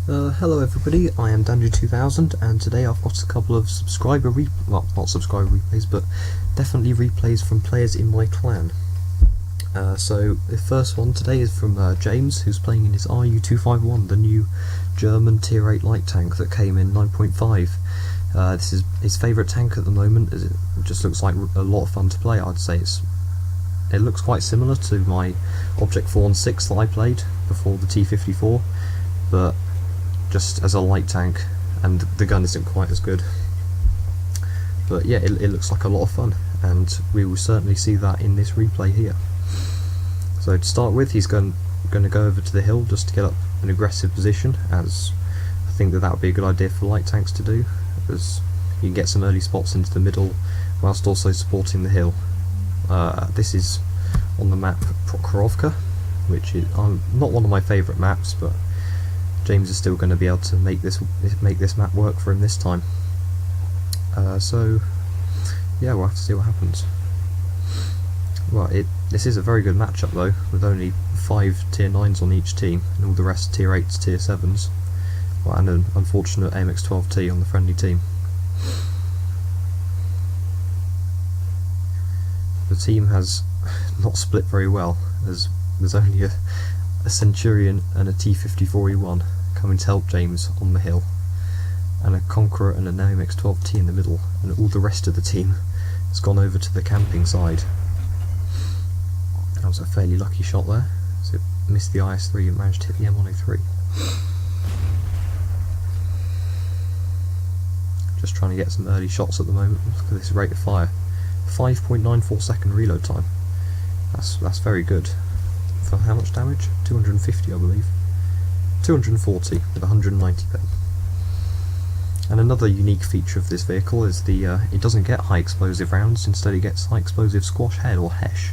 Hello everybody, I am Dandy2000 and today I've got a couple of not subscriber replays, but definitely replays from players in my clan. So the first one today is from James, who's playing in his RU251, the new German Tier 8 light tank that came in 9.5. This is his favourite tank at the moment, as it just looks like a lot of fun to play. I'd say it looks quite similar to my Object Thorn 6 that I played before the T54, but just as a light tank, and the gun isn't quite as good. But yeah, it looks like a lot of fun, and we will certainly see that in this replay here. So to start with, he's going to go over to the hill just to get up an aggressive position, as I think that would be a good idea for light tanks to do, as you can get some early spots into the middle whilst also supporting the hill. This is on the map Prokhorovka, which is not one of my favourite maps, but James is still going to be able to make this map work for him this time. So yeah, we'll have to see what happens. Well, this is a very good matchup though, with only 5 tier 9s on each team and all the rest tier 8s, tier 7s. Well, and an unfortunate AMX-12T on the friendly team. The team has not split very well, as there's only a Centurion and a T54E1 coming to help James on the hill, and a Conqueror and an AMX-12T in the middle, and all the rest of the team has gone over to the camping side. That was a fairly lucky shot there, so it missed the IS-3 and managed to hit the M103. Just trying to get some early shots at the moment. Look at this rate of fire, 5.94 second reload time. That's very good. For how much damage? 250, I believe. 240 with 190 pen. And another unique feature of this vehicle is it doesn't get high explosive rounds, instead it gets high explosive squash head, or HESH,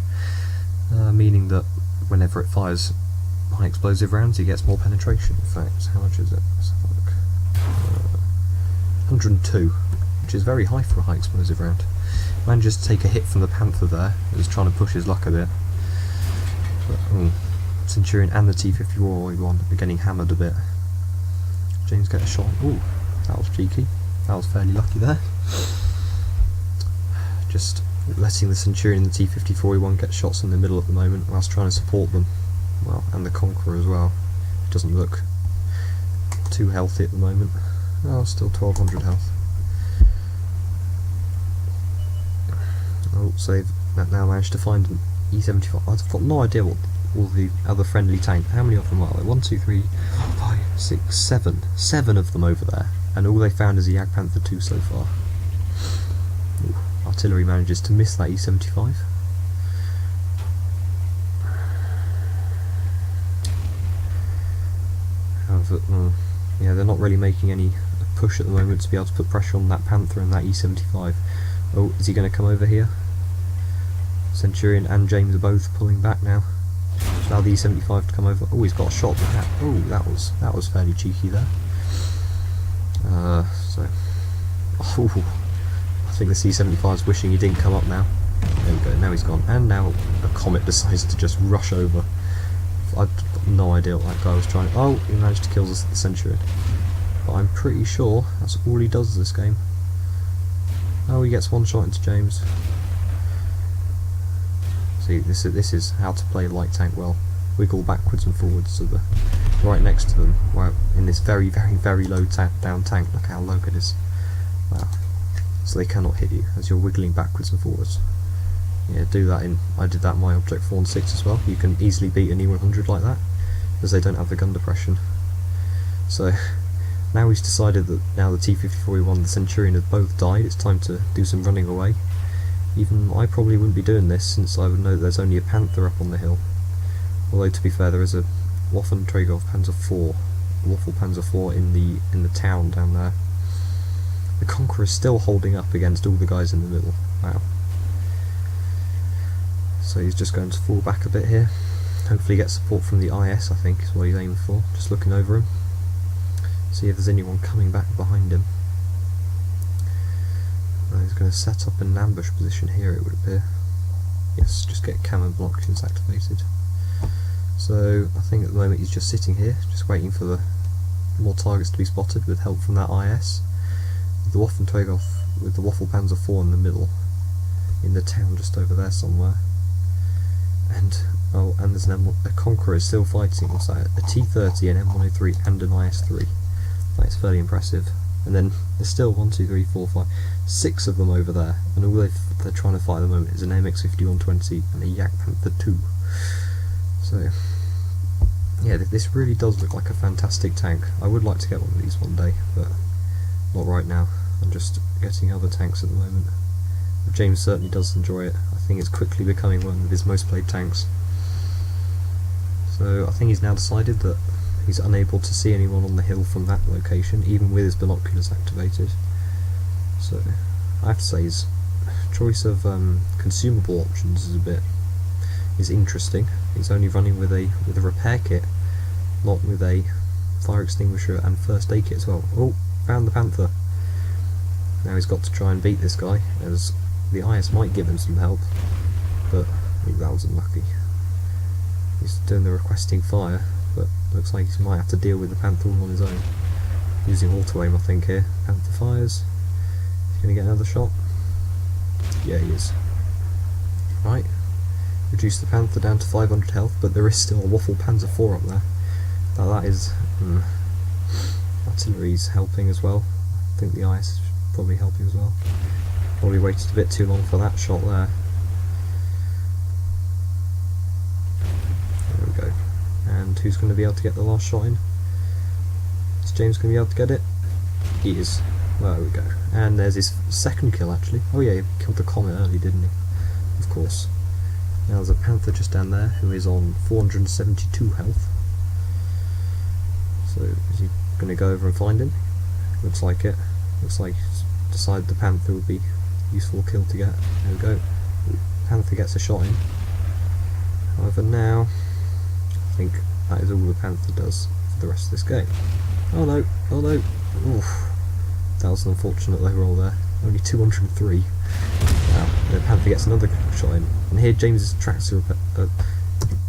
meaning that whenever it fires high explosive rounds it gets more penetration. In fact, how much is it? Let's have a look. 102, which is very high for a high explosive round. Manages to take a hit from the Panther there, who's trying to push his luck a bit. But, Centurion and the T54E1 are getting hammered a bit. James get a shot. Ooh, that was cheeky. That was fairly lucky there. Just letting the Centurion and the T54E1 get shots in the middle at the moment, whilst trying to support them. Well, and the Conqueror as well. It doesn't look too healthy at the moment. Oh, still 1200 health. Oh, so they've now managed to find an E75. I've got no idea what all the other friendly tank. How many of them are there? 1, 2, 3, 5, 6, 7. 7 of them over there, and all they found is a Jagdpanther 2 so far. Ooh, artillery manages to miss that E75. However, yeah, they're not really making any push at the moment to be able to put pressure on that Panther and that E75. Oh, is he going to come over here? Centurion and James are both pulling back now. Allow the E75 to come over. Oh, he's got a shot with that. Oh, that was fairly cheeky there. I think the C75 is wishing he didn't come up now. There we go. Now he's gone, and now a Comet decides to just rush over. I've got no idea what that guy was trying. Oh, he managed to kill the Centurion, but I'm pretty sure that's all he does this game. Oh, he gets one shot into James. See, this is how to play light tank well. Wiggle backwards and forwards to the right next to them. Wow, in this very, very, very low down tank. Look how low it is. Wow. So they cannot hit you as you're wiggling backwards and forwards. Yeah, do that I did that in my Object Thorn 6 as well. You can easily beat an E100 like that, as they don't have the gun depression. So now he's decided that now the T54E1 and the Centurion have both died, it's time to do some running away. Even I probably wouldn't be doing this, since I would know that there's only a Panther up on the hill. Although, to be fair, there is a Waffenträger Panzer IV, Waffle Panzer IV in the town down there. The Conqueror is still holding up against all the guys in the middle. Wow. So he's just going to fall back a bit here. Hopefully get support from the IS, I think, is what he's aiming for. Just looking over him. See if there's anyone coming back behind him. He's going to set up an ambush position here, it would appear. Yes, just get camo blockings activated. So I think at the moment he's just sitting here, just waiting for the more targets to be spotted with help from that IS. The with the Waffle-Panzer 4 in the middle, in the town just over there somewhere. And there's a Conqueror is still fighting. What's that? A T-30, an M103, and an IS-3. That is fairly impressive. And then there's still 1, 2, 3, 4, 5, 6 of them over there, and all they're trying to fight at the moment is an MX-5120 and a Yak Panther 2. So yeah, this really does look like a fantastic tank. I would like to get one of these one day, but not right now. I'm just getting other tanks at the moment. But James certainly does enjoy it. I think it's quickly becoming one of his most played tanks. So I think he's now decided that he's unable to see anyone on the hill from that location, even with his binoculars activated. So I have to say his choice of consumable options is interesting. He's only running with a repair kit, not with a fire extinguisher and first aid kit as well. Oh, found the Panther. Now he's got to try and beat this guy, as the IS might give him some help, but I think that was unlucky. He's doing the requesting fire, but looks like he might have to deal with the Panther all on his own. Using auto-aim, I think, here. Panther fires. He's going to get another shot. Yeah, he is. Right. Reduce the Panther down to 500 health, but there is still a Waffle-Panzer 4 up there. That is... artillery's helping as well. I think the IS is probably helping as well. Probably waited a bit too long for that shot there. There we go. And who's going to be able to get the last shot in? Is James going to be able to get it? He is. Well, there we go. And there's his second kill actually. Oh yeah, he killed the Comet early, didn't he? Of course. Now there's a Panther just down there who is on 472 health. So is he going to go over and find him? Looks like it. Looks like he's decided the Panther would be a useful kill to get. There we go. Panther gets a shot in. However now, I think that is all the Panther does for the rest of this game. Oh no, oh no. Oof. That was an unfortunate low roll there. Only 203. Wow. The Panther gets another shot in. And here James is tracked to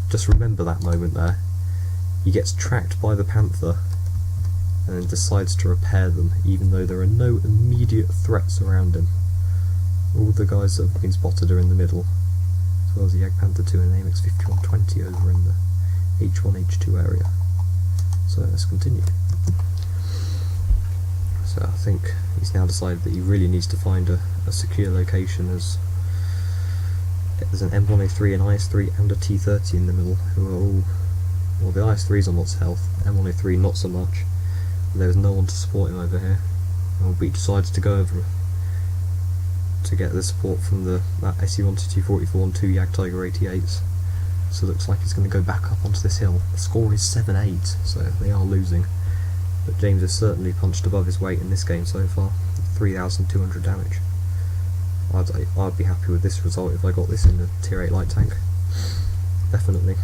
just remember that moment there. He gets tracked by the Panther and then decides to repair them, even though there are no immediate threats around him. All the guys that have been spotted are in the middle, as well as the Yak Panther 2 and an AMX-5120 over in the H1, H2 area. So let's continue. So I think he's now decided that he really needs to find a secure location, as there's an M103, an IS-3 and a T-30 in the middle, who are all... Well, the IS-3's on lots of health, M103 not so much. There's no one to support him over here. And he decides to go over to get the support from that SE-122-44 and 2 Jagdtiger 88s. So it looks like he's going to go back up onto this hill. The score is 7-8, so they are losing. But James has certainly punched above his weight in this game so far. 3,200 damage. I'd be happy with this result if I got this in the tier 8 light tank. Definitely.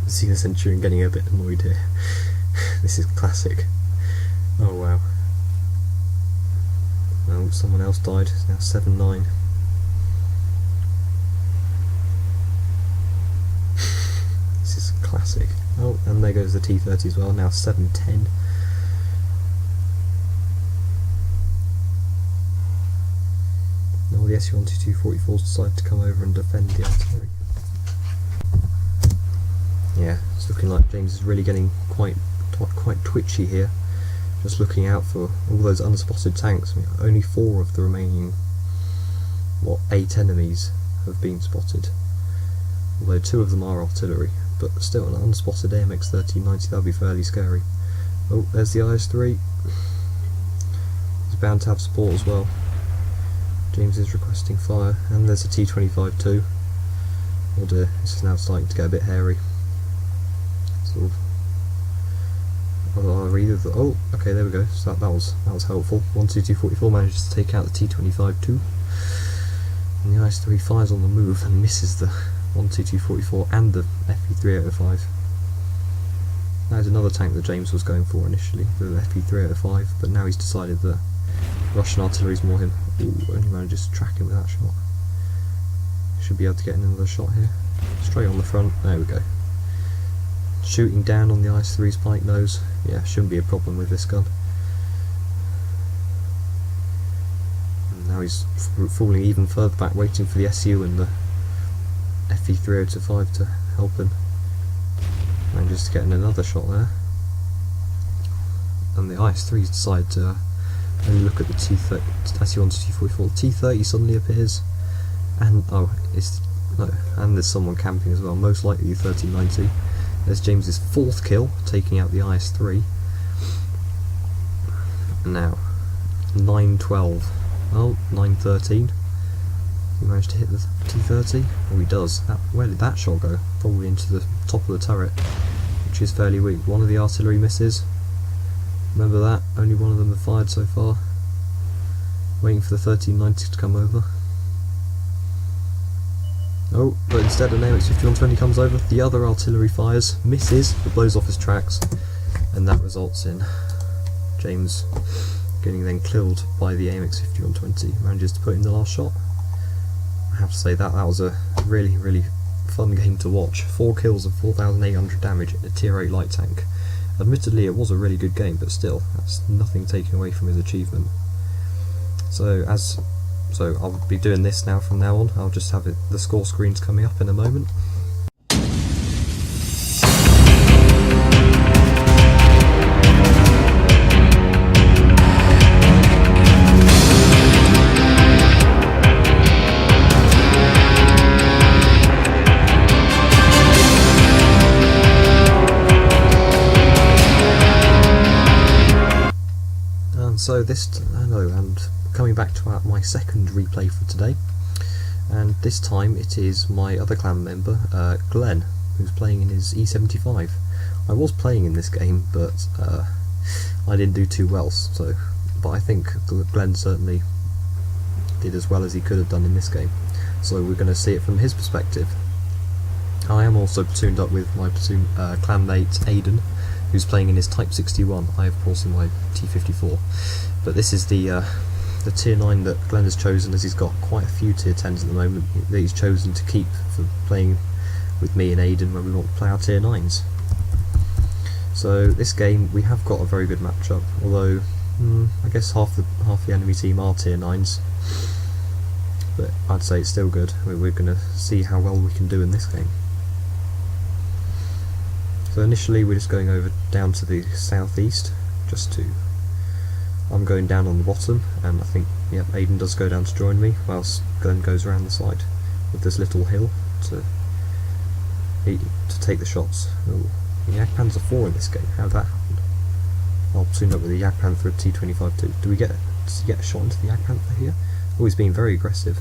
I see the Centurion getting a bit annoyed here. This is classic. Oh wow. Oh, someone else died. It's now 7-9. This is classic. Oh, and there goes the T-30 as well, now 7-10. Now the SU-122-44s decide to come over and defend the artillery. Yeah, it's looking like James is really getting quite twitchy here. Just looking out for all those unspotted tanks. I mean, only 4 of the remaining, 8 enemies have been spotted. Although 2 of them are artillery, but still an unspotted AMX 1390, that would be fairly scary. Oh, there's the IS-3. He's bound to have support as well. James is requesting fire, and there's a T-25 too. Oh dear, this is now starting to get a bit hairy. Sort of. Oh, okay, there we go. So that was helpful. 122-44 manages to take out the T-25 too, and the IS-3 fires on the move and misses the 122-44 and the FE-305. That is another tank that James was going for initially, the FE-305, but now he's decided that Russian artillery's more him. Ooh, only manages to track him with that shot. Should be able to get another shot here. Straight on the front. There we go. shooting down on the IS-3's pike nose. Yeah, shouldn't be a problem with this gun. And now he's falling even further back, waiting for the SU and the FE-3025 to help him. And just getting another shot there. And the IS-3s decide to only look at the T30, SU-1 to T-44. T-30 suddenly appears, and and there's someone camping as well, most likely 1390. There's James's 4th kill, taking out the IS-3. And now, 912. Well, 913. He managed to hit the T-30. Oh, he does. Where did that shot go? Probably into the top of the turret, which is fairly weak. One of the artillery misses. Remember that, only one of them have fired so far. Waiting for the 1390 to come over. Oh, but instead an AMX-5120 comes over, the other artillery fires, misses, but blows off his tracks, and that results in James getting then killed by the AMX-5120. Manages to put in the last shot. I have to say that was a really, really fun game to watch. 4 kills and 4,800 damage in a tier 8 light tank. Admittedly it was a really good game, but still, that's nothing taken away from his achievement. So I'll be doing this now from now on. I'll just have the score screens coming up in a moment. So and coming back to my second replay for today, and this time it is my other clan member, Glenn, who's playing in his E75. I was playing in this game, but I didn't do too well. But I think Glenn certainly did as well as he could have done in this game. So we're going to see it from his perspective. I am also platooned up with my platoon clanmate Aiden, who's playing in his Type 61. I of course in my T54, but this is the tier 9 that Glenn has chosen, as he's got quite a few tier 10s at the moment that he's chosen to keep for playing with me and Aiden when we want to play our tier 9s. So this game we have got a very good matchup, although I guess half the enemy team are tier 9s, but I'd say it's still good. We're going to see how well we can do in this game. So initially we're just going down to the southeast, I'm going down on the bottom, and I think, yeah, Aiden does go down to join me, whilst Glenn goes around the side with this little hill to take the shots. Oh, the Jagdpanzer 4 in this game, how'd that happen? I'll platoon up with the Jagdpanther at T25 too. Does he get a shot into the Jagdpanther here? Oh, he's being very aggressive,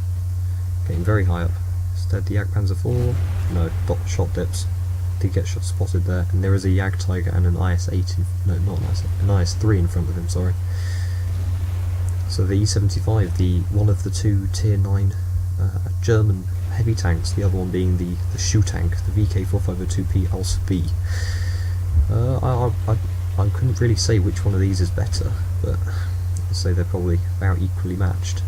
getting very high up. Instead the Jagdpanzer 4, no, shot dips. Did get shot spotted there, and there is a Jagdtiger and an IS-8, an IS-3 in front of him, sorry. So the E75, one of the 2 tier 9 German heavy tanks, the other one being the shoe tank, the VK450-2P Alsa B. I couldn't really say which one of these is better, but I'd say they're probably about equally matched.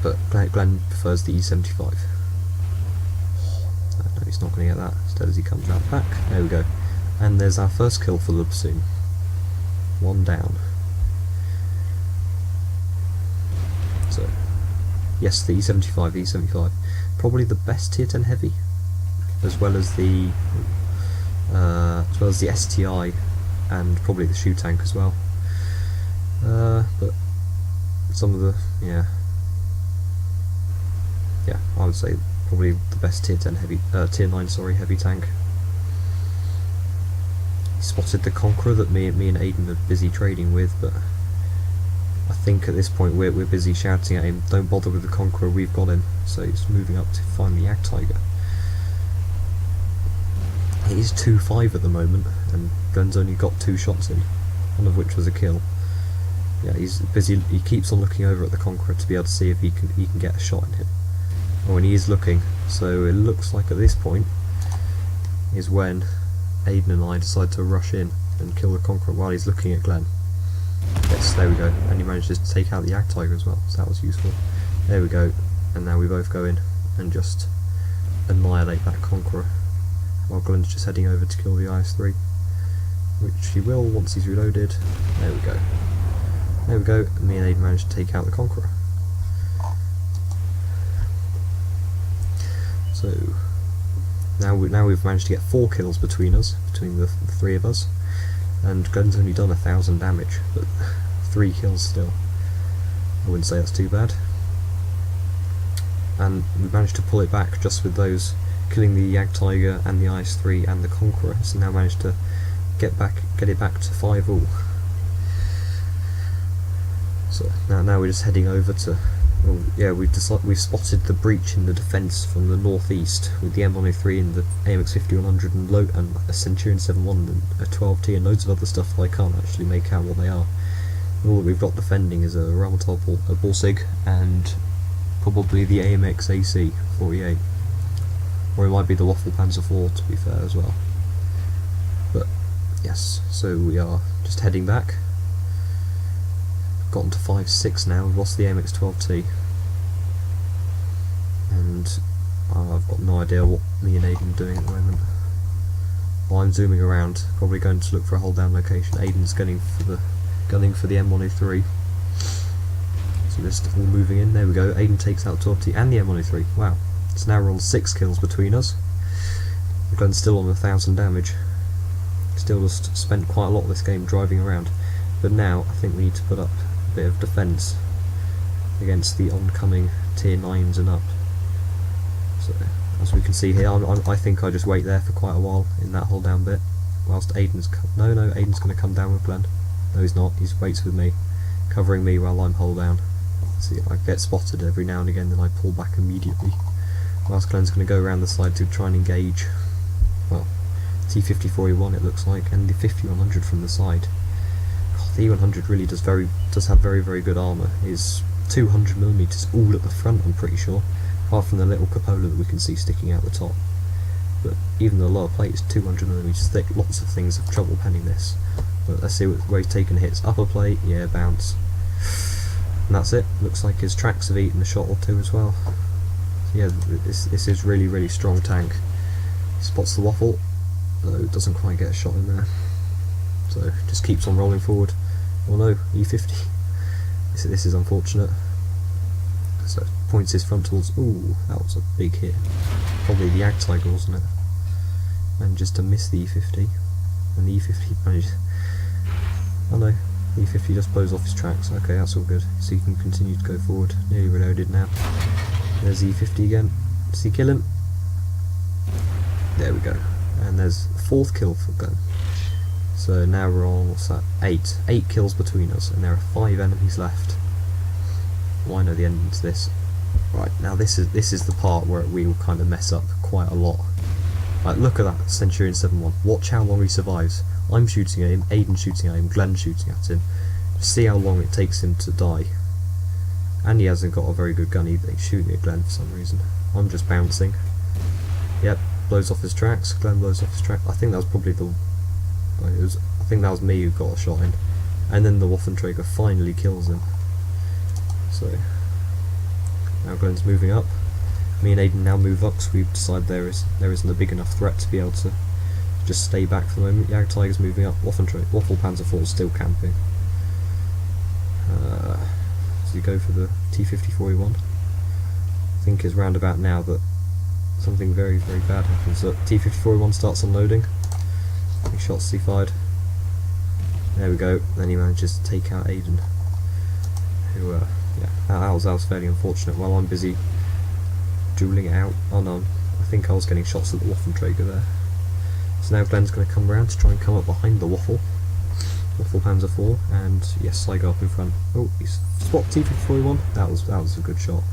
But Glenn prefers the E75. No, he's not going to get that. Instead, as he comes out back, there we go. And there's our first kill for the platoon. 1 down. So, yes, the E75, probably the best tier 10 heavy, as well as the STI, and probably the shoe tank as well. But some of the I would say probably the best tier 10 heavy, tier 9 heavy tank. He spotted the Conqueror that me and Aiden are busy trading with, but I think at this point we're busy shouting at him, don't bother with the Conqueror, we've got him. So he's moving up to find the Jagdtiger. It is 2-5 at the moment, and Glenn's only got 2 shots in, one of which was a kill. Yeah, he's busy. He keeps on looking over at the Conqueror to be able to see if he can get a shot in him. Oh, and he is looking, so it looks like at this point is when Aiden and I decide to rush in and kill the Conqueror while he's looking at Glenn. Yes, there we go, and he manages to take out the Jagdtiger as well, so that was useful. There we go, and now we both go in and just annihilate that Conqueror. while Glenn's just heading over to kill the IS-3, which he will once he's reloaded. There we go. There we go, and me and Aiden managed to take out the Conqueror. So now we've managed to get 4 kills between us, between the 3 of us, and Glenn's only done 1,000 damage, but 3 kills still. I wouldn't say that's too bad. And we managed to pull it back just with those, killing the Jagdtiger and the IS-3 and the Conqueror. So now managed to get it back to 5-all. So now we're just heading over to. Well, yeah, we've spotted the breach in the defence from the northeast with the M103 and the AMX 5100 and a Centurion 71 and a 12T and loads of other stuff that I can't actually make out what they are. And all that we've got defending is a Ramatal, a Borsig, and probably the AMX AC 48, or it might be the Waffle Panzer IV to be fair as well. But yes, so we are just heading back. Gotten to 5-6 now. We've lost the AMX 12T, and I've got no idea what me and Aiden are doing at the moment. Well, I'm zooming around, probably going to look for a hold down location. Aiden's gunning for the M103. So they're still moving in. There we go. Aiden takes out 12T and the M103. Wow. So now we're on 6 kills between us. Glenn's still on 1,000 damage. Still just spent quite a lot of this game driving around. But now I think we need to put up a bit of defence against the oncoming tier 9s and up. So as we can see here, I think I just wait there for quite a while in that hold down bit, whilst Aiden's Aiden's going to come down with Glenn. No, he's not. He waits with me, covering me while I'm hold down. See, I get spotted every now and again, then I pull back immediately. Whilst Glenn's going to go around the side to try and engage, well, T-5041 it looks like, and the 5100 from the side. The E100 really does have very, very good armour. Is 200mm all at the front, I'm pretty sure, apart from the little cupola that we can see sticking out the top. But even the lower plate is 200mm thick. Lots of things have trouble penning this. But let's see where he's taking hits. Upper plate, yeah, bounce. And that's it. Looks like his tracks have eaten a shot or two as well. So yeah, this is really, really strong tank. He spots the waffle, though doesn't quite get a shot in there. So just keeps on rolling forward. Oh no, E50. This is unfortunate. So points his frontals. Ooh, that was a big hit. Probably the Jagdtiger, wasn't it? Manages to miss the E50, and the E50 manages. Oh no, the E50 just blows off his tracks. Okay, that's all good. So he can continue to go forward. Nearly reloaded now. There's the E50 again. Does he kill him? There we go. And there's the 4th kill for Glenn. So now we're on, what's that, 8 kills between us, and there are 5 enemies left. Well, I know the ending to this. Right, now this is the part where we will kind of mess up quite a lot. Like, look at that Centurion 71. Watch how long he survives. I'm shooting at him, Aiden's shooting at him, Glenn's shooting at him. See how long it takes him to die. And he hasn't got a very good gun either. He's shooting at Glenn for some reason. I'm just bouncing. Yep, blows off his tracks. Glenn blows off his track. I think that was probably the. I think that was me who got a shot in, and then the Waffenträger finally kills him. So now Glenn's moving up. Me and Aiden now move up because we've decided there isn't a big enough threat to be able to just stay back for the moment. Jagdtiger's moving up. Waffle Panzer IV is still camping. So you go for the T-5041. I think it's round about now that something very, very bad happens. So T-5041 starts unloading. Any shots he fired. There we go. Then he manages to take out Aiden. Who, yeah, that was fairly unfortunate. While I'm busy dueling it out. Oh no, I think I was getting shots at the Waffenträger there. So now Glenn's going to come around to try and come up behind the Waffle Panzer IV, and yes, I go up in front. Oh, he's swapped T-5041. That was a good shot.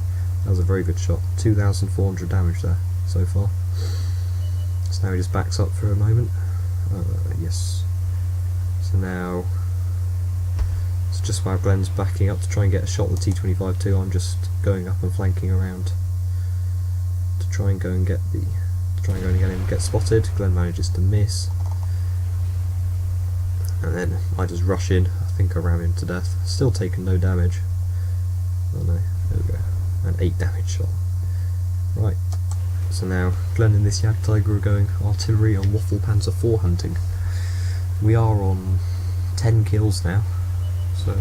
That was a very good shot. 2,400 damage there so far. So now he just backs up for a moment. Yes. So now it's just while Glenn's backing up to try and get a shot at the T-25-2, I'm just going up and flanking around to try and go and get him get spotted. Glenn manages to miss, and then I just rush in. I think I ram him to death. Still taking no damage. Oh no, there we go. An 8 damage shot. Right. So now Glenn and this Jagdtiger are going artillery on Waffle Panzer IV hunting. We are on 10 kills now, so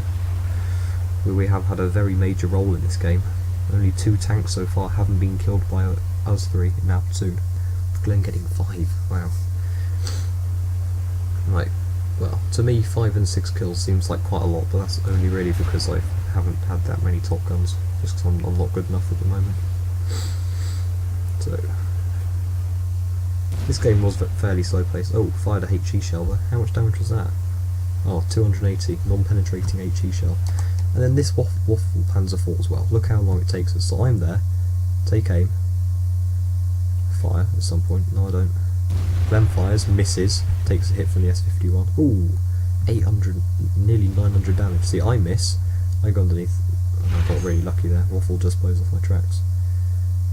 we have had a very major role in this game. Only 2 tanks so far haven't been killed by us 3 in our platoon. Glenn getting 5, wow. Right, well, to me 5 and 6 kills seems like quite a lot, but that's only really because I haven't had that many top guns, just because I'm not good enough at the moment. So, this game was fairly slow paced. Oh, fired a HE shell there. How much damage was that? Oh, 280, non-penetrating HE shell. And then this Waffle Panzer IV as well. Look how long it takes us. So I'm there, take aim, fire at some point. No, I don't. Glenn fires, misses, takes a hit from the S51. Ooh, 800, nearly 900 damage. See, I miss, I go underneath. I got really lucky there. Waffle just blows off my tracks.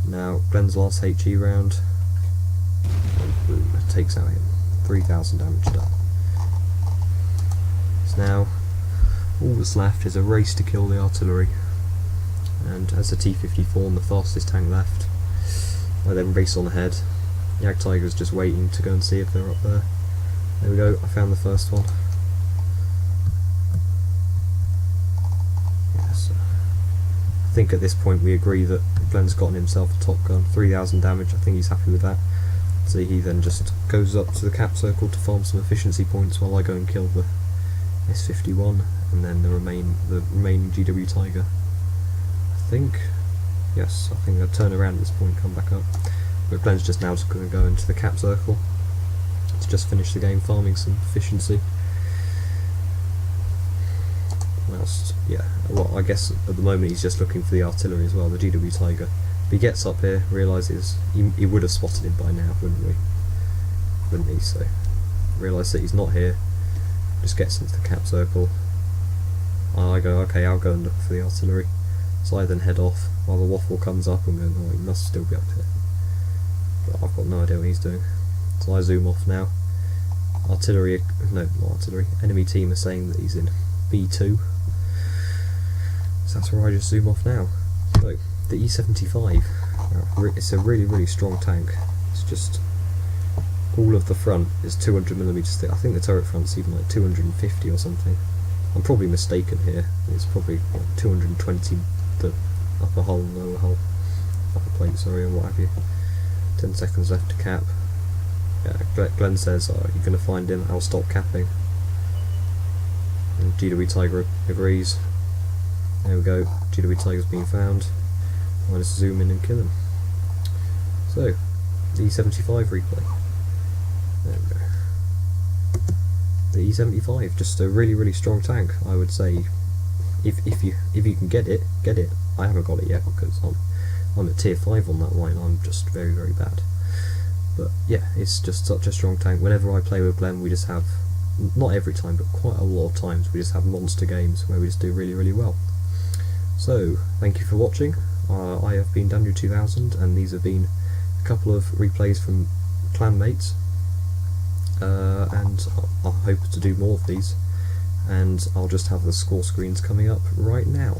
Now, Glenn's last HE round, and boom, takes out him. 3,000 damage done. So now, all that's left is a race to kill the artillery, and as the T-54 and the fastest tank left, I then race on ahead. Jagdtiger's just waiting to go and see if they're up there. There we go, I found the first one. Yes, I think at this point we agree that Glenn's gotten himself a top gun, 3,000 damage, I think he's happy with that. So he then just goes up to the cap circle to farm some efficiency points while I go and kill the S51 and then the remaining GW Tiger. I think, yes, I think I'll turn around at this point and come back up. But Glenn's just now going to go into the cap circle to just finish the game, farming some efficiency. Whilst, yeah, well, I guess at the moment he's just looking for the artillery as well, the GW Tiger. If he gets up here, realises he would have spotted him by now, wouldn't he? So, realise that he's not here, just gets into the cap circle. I go, okay, I'll go and look for the artillery. So I then head off while the Waffle comes up and go, oh, he must still be up here. But I've got no idea what he's doing. So I zoom off now. Artillery, no, not artillery, enemy team are saying that he's in B2. So that's where I just zoom off now. So, the E75, it's a really, really strong tank. It's just, all of the front is 200mm thick. I think the turret front's even like 250 or something. I'm probably mistaken here. It's probably like 220, the upper hull and lower hull, upper plate, sorry, and what have you. 10 seconds left to cap. Yeah, Glenn says, oh, you're going to find him, I'll stop capping. And GW Tiger agrees. There we go, GW Tiger's been found. I'll just zoom in and kill him. So, the E75 replay. There we go. The E75, just a really, really strong tank, I would say. If you can get it, get it. I haven't got it yet because I'm at tier 5 on that line. I'm just very, very bad. But yeah, it's just such a strong tank. Whenever I play with Glenn, we just have, not every time, but quite a lot of times, we just have monster games where we just do really, really well. So, thank you for watching. I have been Daniel2000, and these have been a couple of replays from clanmates. And I hope to do more of these, and I'll just have the score screens coming up right now.